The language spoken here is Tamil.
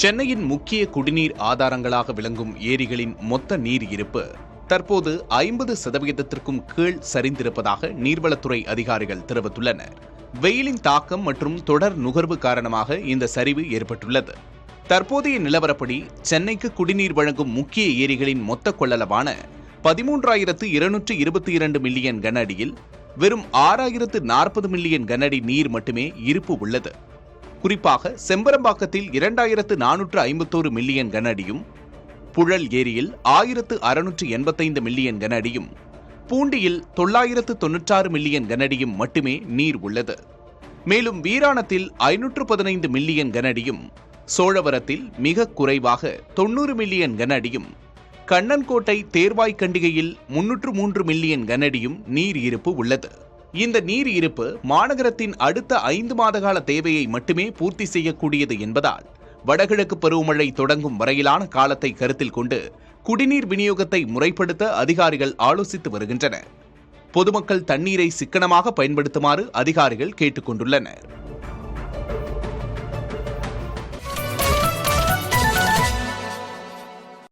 சென்னையின் முக்கிய குடிநீர் ஆதாரங்களாக விளங்கும் ஏரிகளின் மொத்த நீர் இருப்பு தற்போது 50% கீழ் சரிந்திருப்பதாக நீர்வளத்துறை அதிகாரிகள் தெரிவித்துள்ளனர். வெயிலின் தாக்கம் மற்றும் தொடர் நுகர்வு காரணமாக இந்த சரிவு ஏற்பட்டுள்ளது. தற்போதைய நிலவரப்படி சென்னைக்கு குடிநீர் வழங்கும் முக்கிய ஏரிகளின் மொத்த கொள்ளளவான 13,222 மில்லியன் கன அடியில் வெறும் 6,040 மில்லியன் கன அடி நீர் மட்டுமே இருப்பு உள்ளது. குறிப்பாக செம்பரம்பாக்கத்தில் 2,451 மில்லியன் கன அடியும், புழல் ஏரியில் 1,685 மில்லியன் கன அடியும், பூண்டியில் 996 மில்லியன் கன அடியும் மட்டுமே நீர் உள்ளது. மேலும் வீராணத்தில் 515 மில்லியன் கன அடியும், சோழவரத்தில் மிக குறைவாக 90 மில்லியன் கன அடியும், கண்ணன்கோட்டை தேர்வாய்க்கண்டிகையில் 303 மில்லியன் கன அடியும் நீர் இருப்பு உள்ளது. இந்த நீர் இருப்பு மாநகரத்தின் அடுத்த 5 மாத கால தேவையை மட்டுமே பூர்த்தி செய்யக்கூடியது என்பதால் வடகிழக்கு பருவமழை தொடங்கும் வரையிலான காலத்தை கருத்தில் கொண்டு குடிநீர் விநியோகத்தை முறைப்படுத்த அதிகாரிகள் ஆலோசித்து வருகின்றனர். பொதுமக்கள் தண்ணீரை சிக்கனமாக பயன்படுத்துமாறு அதிகாரிகள் கேட்டுக் கொண்டுள்ளனர்.